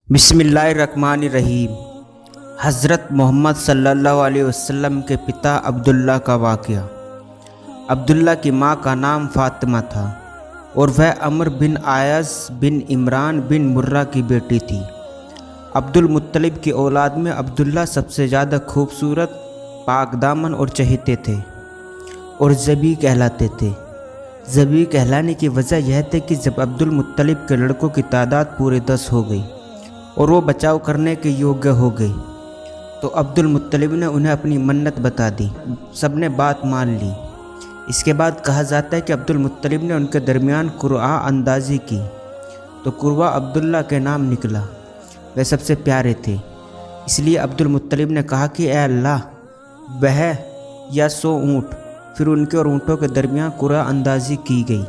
बिस्मिल्लाहिर्रहमानिर्रहीम। हज़रत मोहम्मद सल्लल्लाहु अलैहि वसल्लम के पिता अब्दुल्ला का वाक़या। अब्दुल्ला की माँ का नाम फ़ातिमा था और वह अमर बिन आयस बिन इमरान बिन मुर्रा की बेटी थी। अब्दुल मुत्तलिब की औलाद में अब्दुल्ला सबसे ज़्यादा खूबसूरत, पाकदामन और चहेते थे और ज़बी कहलाते थे। ज़बी कहलाने की वजह यह थी कि जब अब्दुल मुत्तलिब के लड़कों की तादाद पूरे 10 हो गई और वो बचाव करने के योग्य हो गई तो अब्दुल मुत्तलिब ने उन्हें अपनी मन्नत बता दी। सबने बात मान ली। इसके बाद कहा जाता है कि अब्दुल मुत्तलिब ने उनके दरमियान कुरआ अंदाज़ी की तो कुरआ अब्दुल्ला के नाम निकला। वह सबसे प्यारे थे, इसलिए अब्दुल मुत्तलिब ने कहा कि ए अल्लाह, वह या 100 ऊँट। फिर उनके और ऊँटों के दरमियान कुरआ अंदाज़ी की गई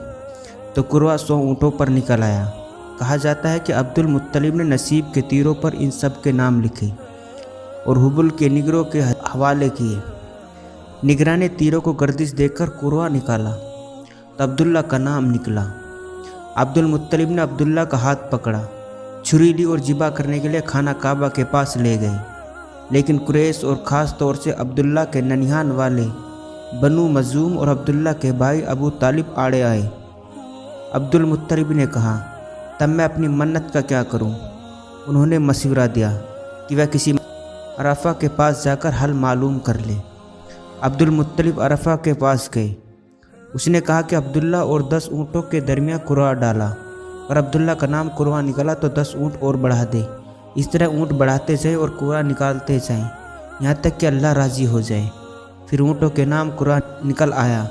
तो कुरआ 100 ऊँटों पर निकल आया। कहा जाता है कि अब्दुल मुत्तलिब ने नसीब के तीरों पर इन सब के नाम लिखे और हुबुल के निगरों के हवाले किए। निगरा ने तीरों को गर्दिश देकर कुरआ निकाला तो अब्दुल्ला का नाम निकला। अब्दुल मुत्तलिब ने अब्दुल्ला का हाथ पकड़ा, छुरी ली और ज़िबा करने के लिए खाना काबा के पास ले गए। लेकिन कुरैश और ख़ास तौर से अब्दुल्ला के ननिहान वाले बनु मज़ूम और अब्दुल्ला के भाई अबू तालिब आड़े आए। अब्दुल मुत्तलिब ने कहा, तब मैं अपनी मन्नत का क्या करूं? उन्होंने मशवरा दिया कि वह किसी अरफा के पास जाकर हल मालूम कर ले। अब्दुल मुत्तलिब अरफा के पास गए। उसने कहा कि अब्दुल्ला और 10 ऊँटों के दरमियान कुरआ डाला और अब्दुल्ला का नाम कुरआ निकला तो 10 ऊँट और बढ़ा दे। इस तरह ऊँट बढ़ाते जाए और कुरआ निकालते जाएं, यहाँ तक कि अल्लाह राज़ी हो जाए। फिर ऊँटों के नाम कुरआ निकल आया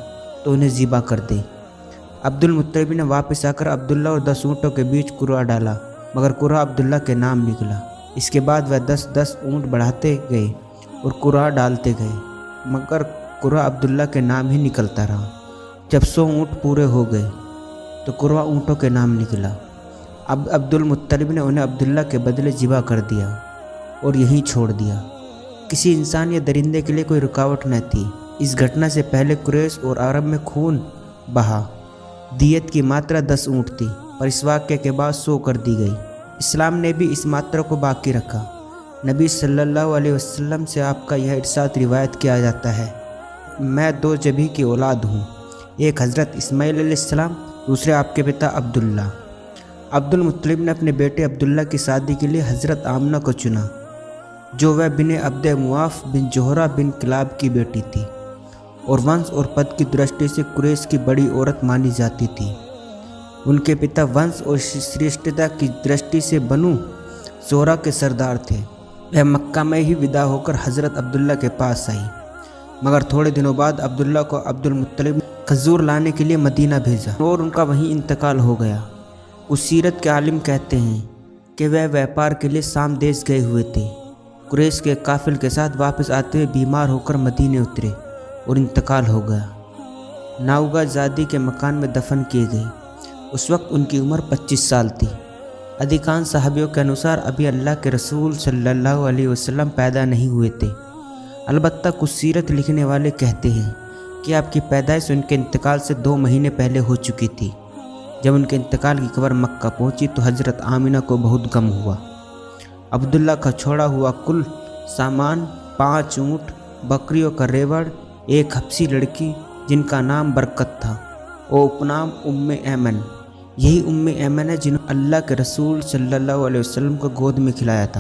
तो उन्हें ज़िबा कर दे। अब्दुल मुत्तलिब ने वापस आकर अब्दुल्ला और 10 ऊँटों के बीच कुरआ डाला, मगर कुरआ अब्दुल्ला के नाम निकला। इसके बाद वह 10-10 ऊँट बढ़ाते गए और कुरआ डालते गए, मगर कुरआ अब्दुल्ला के नाम ही निकलता रहा। जब 100 ऊँट पूरे हो गए तो कुरआ ऊँटों के नाम निकला। अब अब्दुल मुत्तलिब ने उन्हें अब्दुल्ला के बदले ज़िबा कर दिया और यहीं छोड़ दिया। किसी इंसान या दरिंदे के लिए कोई रुकावट न थी। इस घटना से पहले कुरैश और अरब में खून बहा। दियत की मात्रा 10 ऊँट थी, पर इस वाक़े के बाद 100 कर दी गई। इस्लाम ने भी इस मात्रा को बाकी रखा। नबी सल्लल्लाहु अलैहि वसल्लम से आपका यह इरशाद रिवायत किया जाता है, मैं 2 जबी की औलाद हूँ, एक हज़रत इस्माइल अलैहिस्सलाम, दूसरे आपके पिता अब्दुल्ला। अब्दुल मुत्तलिब ने अपने बेटे अब्दुल्ला की शादी के लिए हज़रत आमना को चुना, जो वह बिन अब्द मुआफ़ बिन जोहरा बिन किलाब की बेटी थी और वंश और पद की दृष्टि से कुरैश की बड़ी औरत मानी जाती थी। उनके पिता वंश और श्रेष्ठता की दृष्टि से बनु जोहरा के सरदार थे। वह मक्का में ही विदा होकर हज़रत अब्दुल्ला के पास आई, मगर थोड़े दिनों बाद अब्दुल्ला को अब्दुल मुत्तलिब ने खजूर लाने के लिए मदीना भेजा और उनका वहीं इंतकाल हो गया। उस सीरत के आलिम कहते हैं कि वह व्यापार के लिए शाम देश गए हुए थे। कुरैश के काफिल के साथ वापस आते हुए बीमार होकर मदीने उतरे और इंतकाल हो गया। नाउगा ज़ादी के मकान में दफन किए गए। उस वक्त उनकी उम्र 25 साल थी। अधिकांश सहाबियों के अनुसार अभी अल्लाह के रसूल सल्लल्लाहु अलैहि वसल्लम पैदा नहीं हुए थे। अलबत्ता कुछ सीरत लिखने वाले कहते हैं कि आपकी पैदाइश उनके इंतकाल से 2 महीने पहले हो चुकी थी। जब उनके इंतकाल की खबर मक्का पहुंची तो हज़रत आमिना को बहुत गम हुआ। अब्दुल्ला का छोड़ा हुआ कुल सामान 5 ऊँट, बकरियों का रेवड़, एक हबशी लड़की जिनका नाम बरकत था और उपनाम उम्मे ऐमन। यही उम्मे ऐमन है जिन्होंने अल्लाह के रसूल सल्लल्लाहु अलैहि वसल्लम को गोद में खिलाया था।